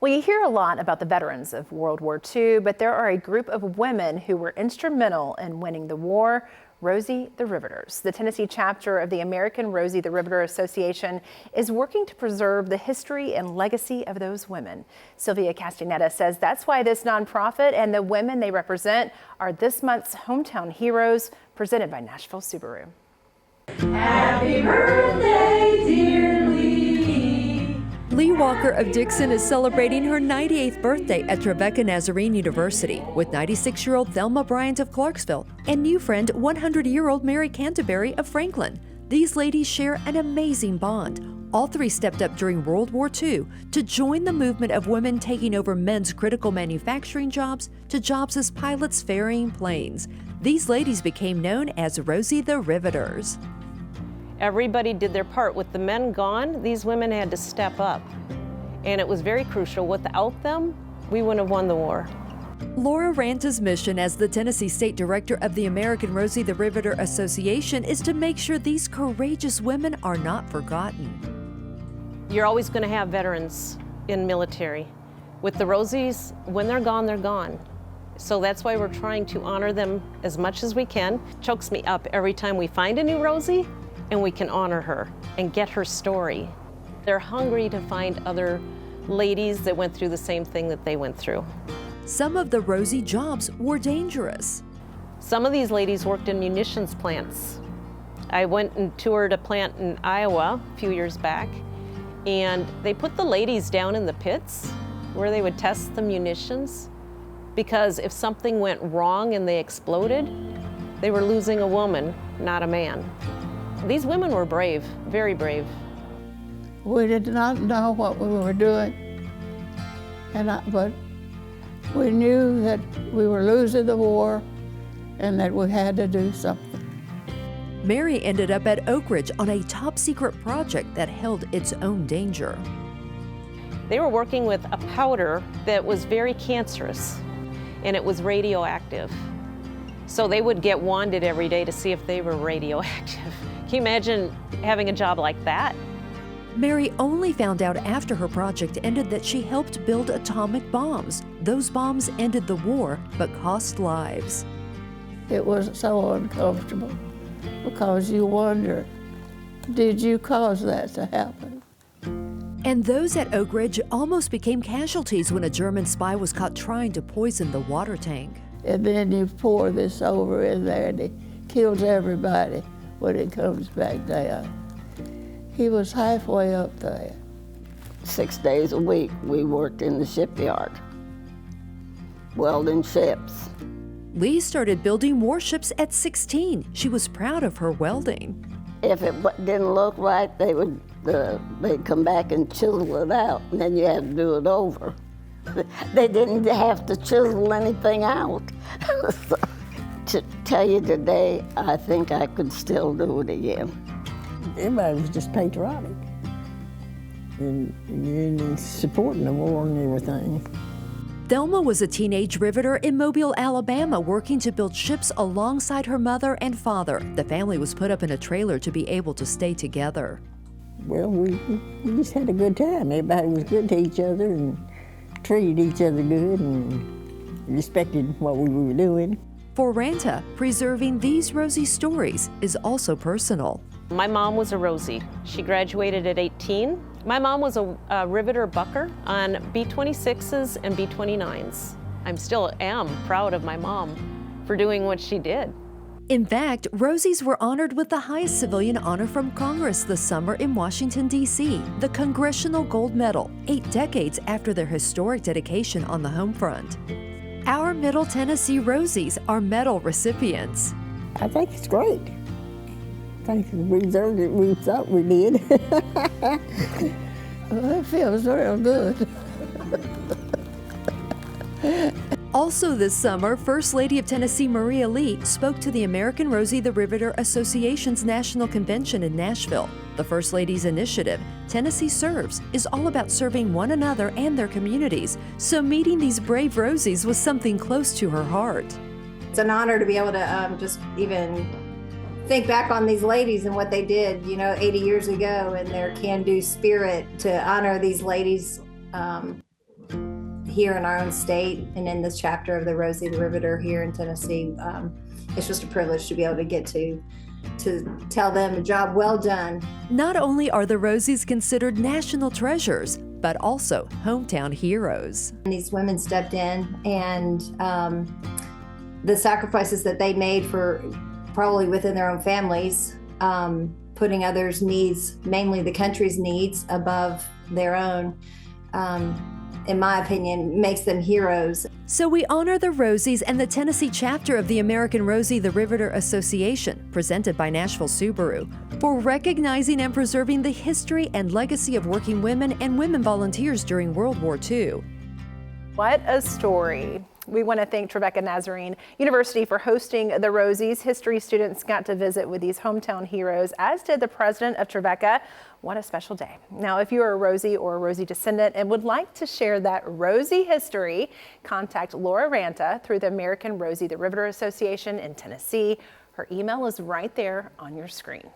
Well, you hear a lot about the veterans of World War II, but there are a group of women who were instrumental in winning the war. Rosie the Riveters. The Tennessee chapter of the American Rosie the Riveter Association is working to preserve the history and legacy of those women. Sylvia Castaneda says that's why this nonprofit and the women they represent are this month's Hometown Heroes, presented by Nashville Subaru. Happy birthday, dear Lee. Lee Walker of Dixon is celebrating her 98th birthday at Trevecca Nazarene University with 96-year-old Thelma Bryant of Clarksville and new friend 100-year-old Mary Canterbury of Franklin. These ladies share an amazing bond. All three stepped up during World War II to join the movement of women taking over men's critical manufacturing jobs to jobs as pilots ferrying planes. These ladies became known as Rosie the Riveters. Everybody did their part. With the men gone, these women had to step up. And it was very crucial. Without them, we wouldn't have won the war. Laura Ranta's mission as the Tennessee State Director of the American Rosie the Riveter Association is to make sure these courageous women are not forgotten. You're always going to have veterans in military. With the Rosies, when they're gone, they're gone. So that's why we're trying to honor them as much as we can. Chokes me up every time we find a new Rosie and we can honor her and get her story. They're hungry to find other ladies that went through the same thing that they went through. Some of the Rosie jobs were dangerous. Some of these ladies worked in munitions plants. I went and toured a plant in Iowa a few years back, and they put the ladies down in the pits where they would test the munitions, because if something went wrong and they exploded, they were losing a woman, not a man. These women were brave, very brave. We did not know what we were doing, but we knew that we were losing the war and that we had to do something. Mary ended up at Oak Ridge on a top-secret project that held its own danger. They were working with a powder that was very cancerous, and it was radioactive. So they would get wanded every day to see if they were radioactive. Can you imagine having a job like that? Mary only found out after her project ended that she helped build atomic bombs. Those bombs ended the war, but cost lives. It was so uncomfortable because you wonder, did you cause that to happen? And those at Oak Ridge almost became casualties when a German spy was caught trying to poison the water tank. And then you pour this over in there and it kills everybody when it comes back down. He was halfway up there. 6 days a week we worked in the shipyard, welding ships. Lee started building warships at 16. She was proud of her welding. If it didn't look right, they'd come back and chisel it out, and then you had to do it over. They didn't have to chisel anything out. So, to tell you today, I think I could still do it again. Everybody was just patriotic and supporting the war and everything. Thelma was a teenage riveter in Mobile, Alabama, working to build ships alongside her mother and father. The family was put up in a trailer to be able to stay together. Well, we just had a good time. Everybody was good to each other and treated each other good and respected what we were doing. For Ranta, preserving these Rosie stories is also personal. My mom was a Rosie. She graduated at 18. My mom was a riveter bucker on B-26s and B-29s. I still am proud of my mom for doing what she did. In fact, Rosies were honored with the highest civilian honor from Congress this summer in Washington, D.C., the Congressional Gold Medal, 8 decades after their historic dedication on the home front. Our Middle Tennessee Rosies are medal recipients. I think it's great. I think we deserved it. We thought we did. Well, it feels real good. Also this summer, First Lady of Tennessee Maria Lee spoke to the American Rosie the Riveter Association's National Convention in Nashville. The First Lady's initiative, Tennessee Serves, is all about serving one another and their communities, so meeting these brave Rosies was something close to her heart. It's an honor to be able to just even think back on these ladies and what they did, 80 years ago, and their can-do spirit to honor these ladies here in our own state and in this chapter of the Rosie the Riveter here in Tennessee. It's just a privilege to be able to get to tell them a job well done. Not only are the Rosies considered national treasures, but also hometown heroes. And these women stepped in, and the sacrifices that they made for probably within their own families, putting others' needs, mainly the country's needs, above their own, in my opinion, makes them heroes. So we honor the Rosies and the Tennessee chapter of the American Rosie the Riveter Association, presented by Nashville Subaru, for recognizing and preserving the history and legacy of working women and women volunteers during World War II. What a story. We want to thank Trevecca Nazarene University for hosting the Rosies. History students got to visit with these hometown heroes, as did the president of Trevecca. What a special day. Now, if you are a Rosie or a Rosie descendant and would like to share that Rosie history, contact Laura Ranta through the American Rosie the Riveter Association in Tennessee. Her email is right there on your screen.